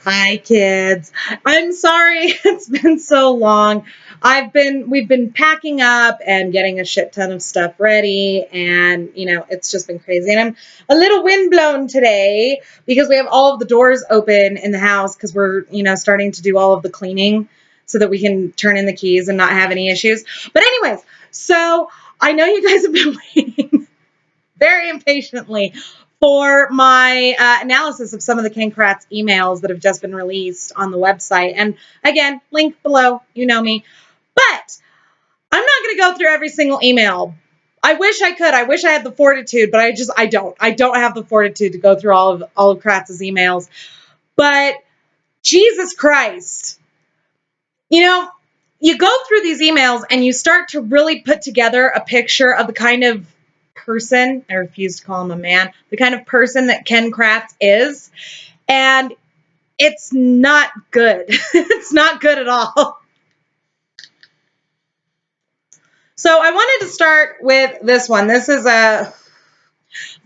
Hi, kids. I'm sorry it's been so long. We've been packing up and getting a shit ton of stuff ready, and it's just been crazy. And I'm a little windblown today because we have all of the doors open in the house because we're, starting to do all of the cleaning so that we can turn in the keys and not have any issues. But anyways, so I know you guys have been waiting very impatiently for my analysis of some of the Ken Kratz emails that have just been released on the website. And again, link below, you know me. But I'm not going to go through every single email. I wish I could. I wish I had the fortitude, but I don't. I don't have the fortitude to go through all of Kratz's emails. But Jesus Christ, you go through these emails and you start to really put together a picture of the kind of person, I refuse to call him a man, the kind of person that Ken Kratz is. And it's not good. It's not good at all. So I wanted to start with this one. This is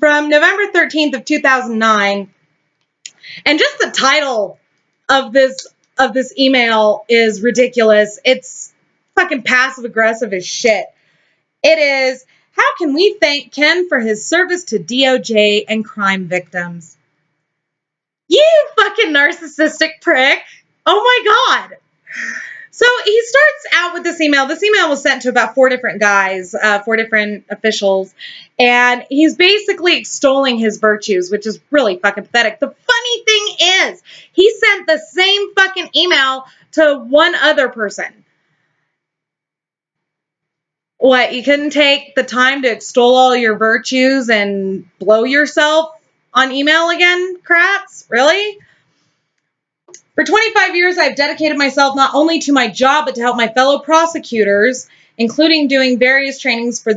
from November 13th of 2009. And just the title of this email is ridiculous. It's fucking passive aggressive as shit. It is, how can we thank Ken for his service to DOJ and crime victims? You fucking narcissistic prick. Oh my God. So he starts out with this email. This email was sent to about 4 different guys, 4 different officials, and he's basically extolling his virtues, which is really fucking pathetic. The funny thing is, he sent the same fucking email to one other person. What, you couldn't take the time to extol all your virtues and blow yourself on email again, Kratz? Really? For 25 years, I've dedicated myself not only to my job, but to help my fellow prosecutors, including doing various trainings for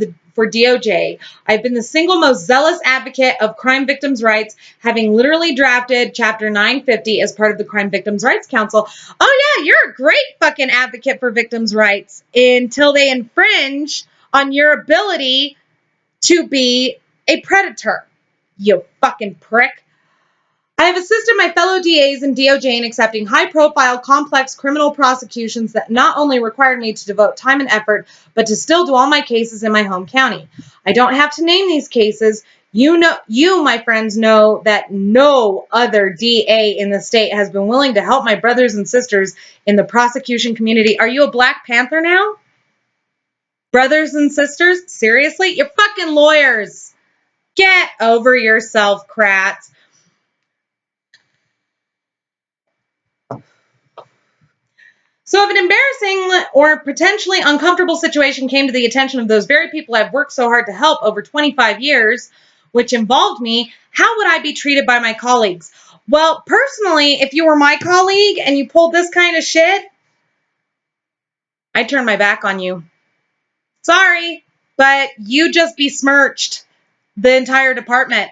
DOJ. I've been the single most zealous advocate of crime victims' rights, having literally drafted Chapter 950 as part of the Crime Victims' Rights Council. Oh yeah, you're a great fucking advocate for victims' rights until they infringe on your ability to be a predator, you fucking prick. I have assisted my fellow DAs and DOJ in accepting high-profile, complex criminal prosecutions that not only required me to devote time and effort, but to still do all my cases in my home county. I don't have to name these cases. You, my friends, know that no other DA in the state has been willing to help my brothers and sisters in the prosecution community. Are you a Black Panther now? Brothers and sisters? Seriously? You're fucking lawyers. Get over yourself, Kratz. So if an embarrassing or potentially uncomfortable situation came to the attention of those very people I've worked so hard to help over 25 years, which involved me, how would I be treated by my colleagues? Well, personally, if you were my colleague and you pulled this kind of shit, I'd turn my back on you. Sorry, but you just besmirched the entire department.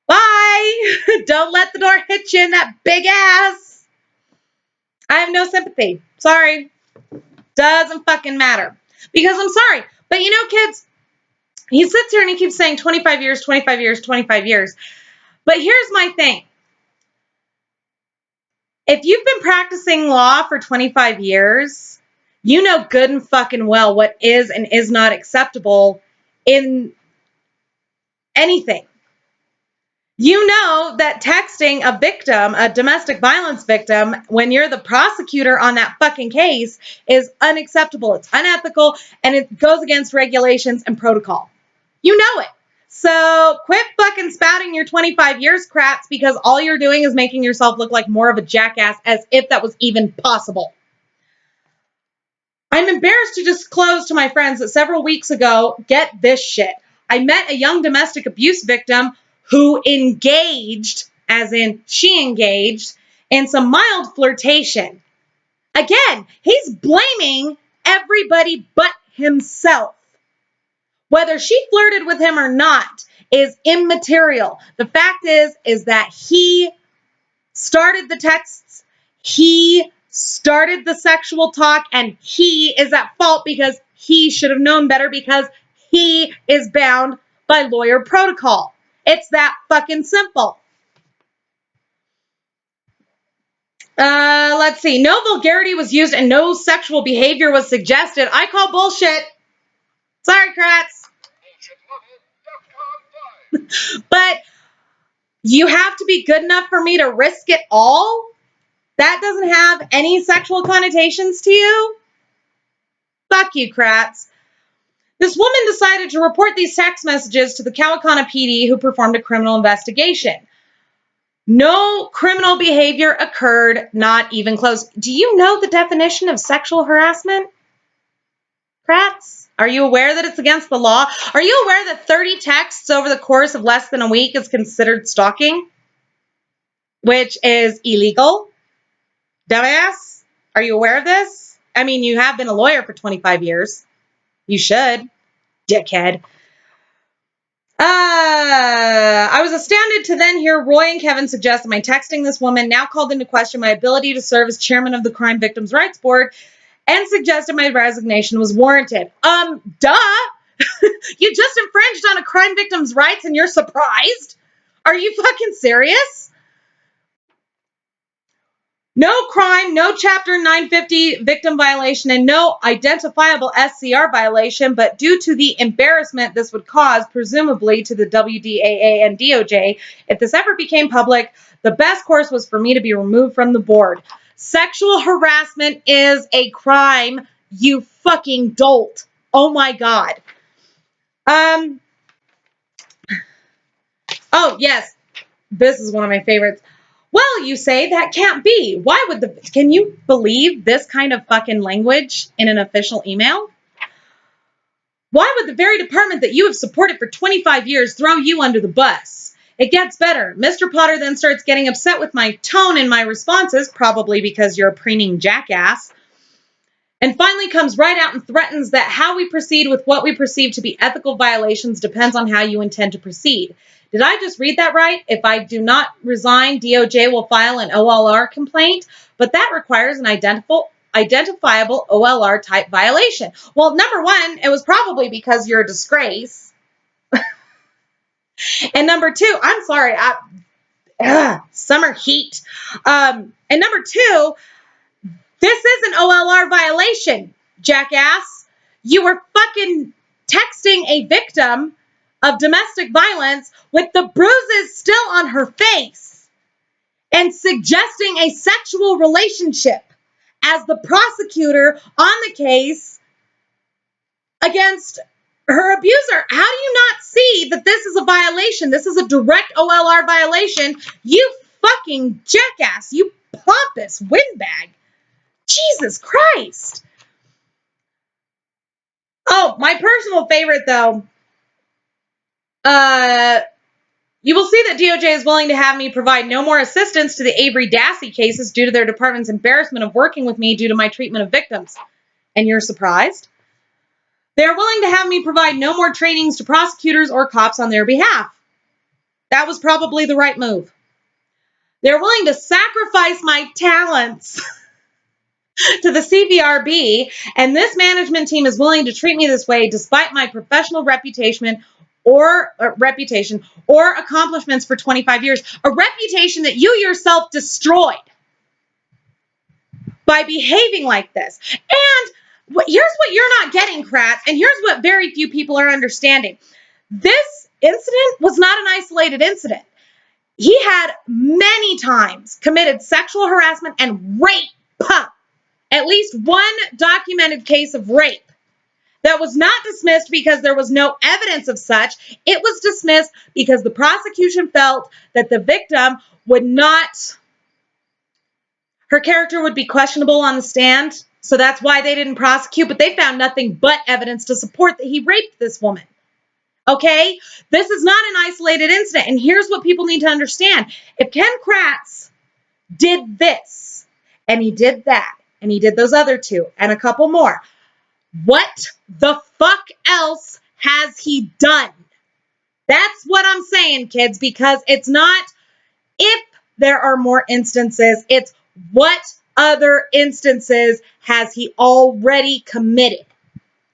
Bye! Don't let the door hit you in that big ass. I have no sympathy. Sorry. Doesn't fucking matter. Because I'm sorry. But kids, he sits here and he keeps saying 25 years, 25 years, 25 years. But here's my thing. If you've been practicing law for 25 years, you know good and fucking well what is and is not acceptable in anything. You know that texting a victim, a domestic violence victim, when you're the prosecutor on that fucking case is unacceptable. It's unethical, and it goes against regulations and protocol. You know it. So quit fucking spouting your 25 years craps, because all you're doing is making yourself look like more of a jackass, as if that was even possible. I'm embarrassed to disclose to my friends that several weeks ago, get this shit, I met a young domestic abuse victim who engaged, as in she engaged, in some mild flirtation. Again, he's blaming everybody but himself. Whether she flirted with him or not is immaterial. The fact is that he started the texts, he started the sexual talk, and he is at fault because he should have known better, because he is bound by lawyer protocol. It's that fucking simple. Let's see. No vulgarity was used and no sexual behavior was suggested. I call bullshit. Sorry, Kratz. But you have to be good enough for me to risk it all? That doesn't have any sexual connotations to you? Fuck you, Kratz. This woman decided to report these text messages to the Cowacana PD, who performed a criminal investigation. No criminal behavior occurred, not even close. Do you know the definition of sexual harassment, Kratz? Are you aware that it's against the law? Are you aware that 30 texts over the course of less than a week is considered stalking, which is illegal? Dumbass, are you aware of this? I mean, you have been a lawyer for 25 years. You should, dickhead. I was astounded to then hear Roy and Kevin suggest that my texting this woman now called into question my ability to serve as chairman of the Crime Victims' Rights Board and suggested my resignation was warranted. Duh! You just infringed on a crime victim's rights and you're surprised? Are you fucking serious? No crime, no Chapter 950 victim violation, and no identifiable SCR violation, but due to the embarrassment this would cause, presumably to the WDAA and DOJ, if this ever became public, the best course was for me to be removed from the board. Sexual harassment is a crime, you fucking dolt. Oh my God. Oh, yes. This is one of my favorites. Well, you say that can't be. Why would can you believe this kind of fucking language in an official email? Why would the very department that you have supported for 25 years throw you under the bus? It gets better. Mr. Potter then starts getting upset with my tone in my responses, probably because you're a preening jackass, and finally comes right out and threatens that how we proceed with what we perceive to be ethical violations depends on how you intend to proceed. Did I just read that right? If I do not resign, DOJ will file an OLR complaint, but that requires an identifiable OLR type violation. Well, number one, it was probably because you're a disgrace. And number two, I'm sorry, summer heat. And number two, this is an OLR violation, jackass. You were fucking texting a victim of domestic violence with the bruises still on her face and suggesting a sexual relationship as the prosecutor on the case against her abuser. How do you not see that this is a violation? This is a direct OLR violation. You fucking jackass. You pompous windbag. Jesus Christ. Oh, my personal favorite, though. You will see that DOJ is willing to have me provide no more assistance to the Avery Dassey cases due to their department's embarrassment of working with me due to my treatment of victims. And you're surprised? They are willing to have me provide no more trainings to prosecutors or cops on their behalf. That was probably the right move. They're willing to sacrifice my talents to the CVRB, and this management team is willing to treat me this way despite my professional reputation or accomplishments for 25 years, a reputation that you yourself destroyed by behaving like this. And here's what you're not getting, Kratz, and here's what very few people are understanding. This incident was not an isolated incident. He had many times committed sexual harassment and rape. At least one documented case of rape that was not dismissed because there was no evidence of such. It was dismissed because the prosecution felt that the victim would not, her character would be questionable on the stand. So that's why they didn't prosecute, but they found nothing but evidence to support that he raped this woman. Okay? This is not an isolated incident. And here's what people need to understand. If Ken Kratz did this, and he did that, and he did those other two, and a couple more, what the fuck else has he done? That's what I'm saying, kids, because it's not if there are more instances, it's what other instances has he already committed.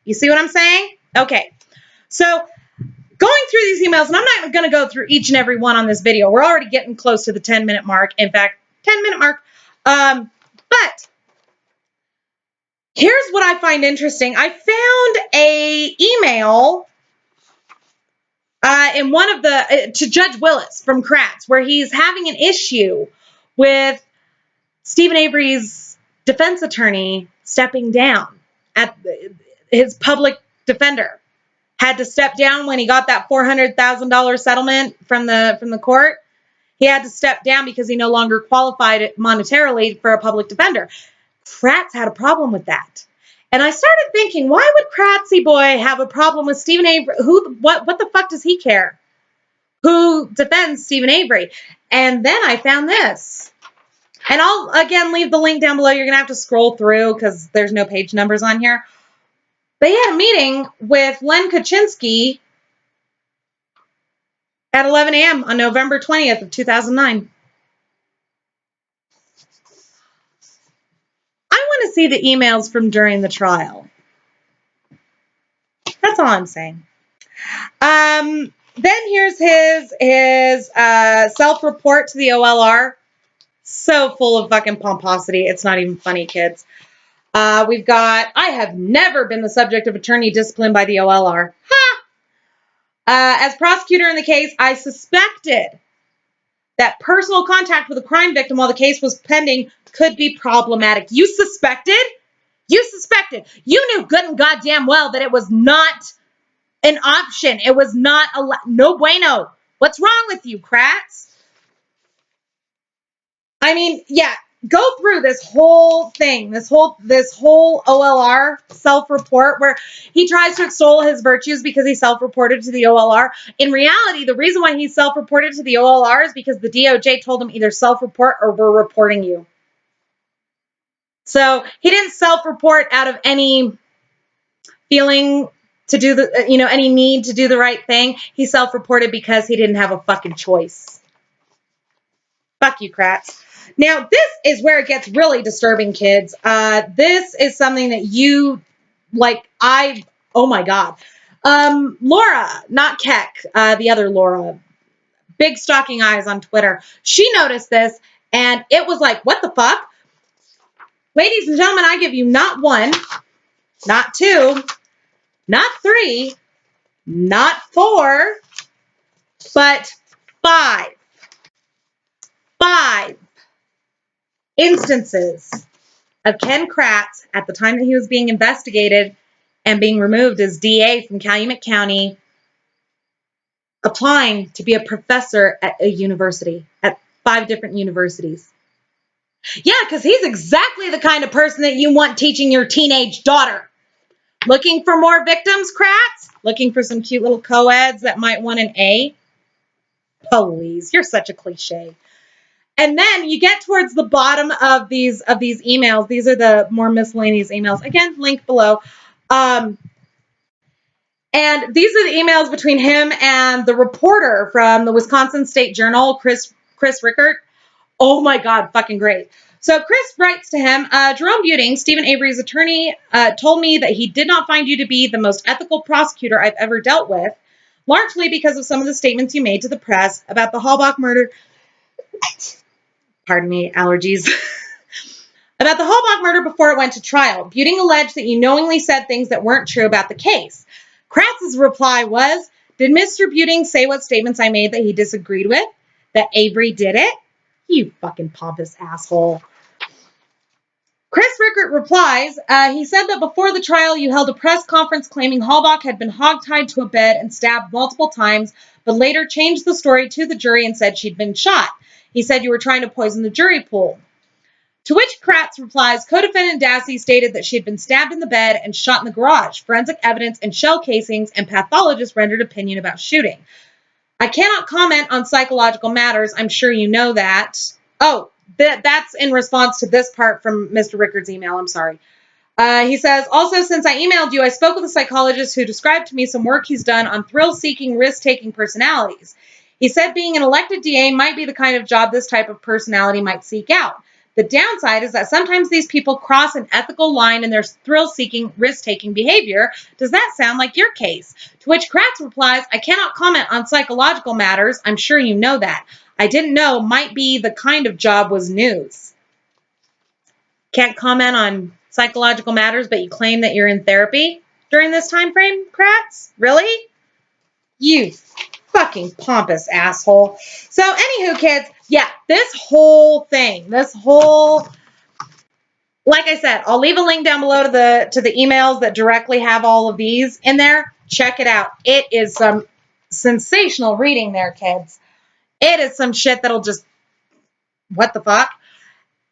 You see what I'm saying? Okay, so going through these emails, and I'm not going to go through each and every one on this video. We're already getting close to the 10-minute mark. In fact, 10-minute mark. But here's what I find interesting. I found a email in one of the, to Judge Willis from Kratz, where he's having an issue with Stephen Avery's defense attorney stepping down. At his public defender had to step down when he got that $400,000 settlement from the court. He had to step down because he no longer qualified monetarily for a public defender. Kratz had a problem with that. And I started thinking, why would Kratzy boy have a problem with Stephen Avery? What the fuck does he care? Who defends Stephen Avery? And then I found this. And I'll, again, leave the link down below. You're going to have to scroll through because there's no page numbers on here. They had a meeting with Len Kaczynski at 11 a.m. on November 20th of 2009. I want to see the emails from during the trial. That's all I'm saying. Then here's his self-report to the OLR. So full of fucking pomposity. It's not even funny, kids. We've got, I have never been the subject of attorney discipline by the OLR. Ha! As prosecutor in the case, I suspected that personal contact with a crime victim while the case was pending could be problematic. You suspected? You suspected. You knew good and goddamn well that it was not an option. It was not no bueno. What's wrong with you, Kratz? I mean, yeah, go through this whole thing, this whole OLR self-report where he tries to extol his virtues because he self-reported to the OLR. In reality, the reason why he self-reported to the OLR is because the DOJ told him either self-report or we're reporting you. So he didn't self-report out of any feeling to do any need to do the right thing. He self-reported because he didn't have a fucking choice. Fuck you, Kratz. Now, this is where it gets really disturbing, kids. This is something that you, oh my God. Laura, not Keck, the other Laura, big stalking eyes on Twitter. She noticed this, and it was like, what the fuck? Ladies and gentlemen, I give you not one, not two, not three, not four, but five instances of Ken Kratz at the time that he was being investigated and being removed as DA from Calumet County, applying to be a professor at a university, at 5 different universities. Yeah, because he's exactly the kind of person that you want teaching your teenage daughter. Looking for more victims, Kratz? Looking for some cute little co-eds that might want an A? Please, you're such a cliche. And then you get towards the bottom of these emails. These are the more miscellaneous emails. Again, link below. And these are the emails between him and the reporter from the Wisconsin State Journal, Chris Rickert. Oh my God, fucking great. So Chris writes to him, Jerome Buting, Stephen Avery's attorney, told me that he did not find you to be the most ethical prosecutor I've ever dealt with, largely because of some of the statements you made to the press about the Halbach murder. Pardon me, allergies. About the Halbach murder before it went to trial. Buting alleged that you knowingly said things that weren't true about the case. Kratz's reply was, did Mr. Buting say what statements I made that he disagreed with? That Avery did it? You fucking pompous asshole. Chris Rickert replies, he said that before the trial you held a press conference claiming Halbach had been hogtied to a bed and stabbed multiple times, but later changed the story to the jury and said she'd been shot. He said you were trying to poison the jury pool. To which Kratz replies, co-defendant Dassey stated that she had been stabbed in the bed and shot in the garage. Forensic evidence and shell casings and pathologists rendered opinion about shooting. I cannot comment on psychological matters. I'm sure you know that. Oh, that's in response to this part from Mr. Rickert's email. I'm sorry. He says, also, since I emailed you, I spoke with a psychologist who described to me some work he's done on thrill-seeking, risk-taking personalities. He said being an elected DA might be the kind of job this type of personality might seek out. The downside is that sometimes these people cross an ethical line in their thrill-seeking, risk-taking behavior. Does that sound like your case? To which Kratz replies, I cannot comment on psychological matters. I'm sure you know that. I didn't know might be the kind of job was news. Can't comment on psychological matters, but you claim that you're in therapy during this time frame, Kratz? Really? You fucking pompous asshole. So anywho, kids, yeah, this whole thing, like I said, I'll leave a link down below to the emails that directly have all of these in there. Check it out. It is some sensational reading there, kids. It is some shit that'll just, what the fuck?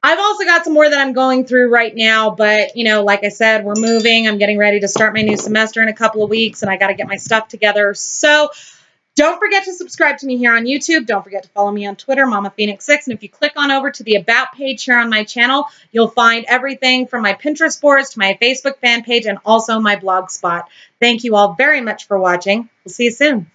I've also got some more that I'm going through right now, but, you know, like I said, we're moving. I'm getting ready to start my new semester in a couple of weeks, and I got to get my stuff together. So don't forget to subscribe to me here on YouTube. Don't forget to follow me on Twitter, Mama Phoenix 6. And if you click on over to the About page here on my channel, you'll find everything from my Pinterest boards to my Facebook fan page and also my blog spot. Thank you all very much for watching. We'll see you soon.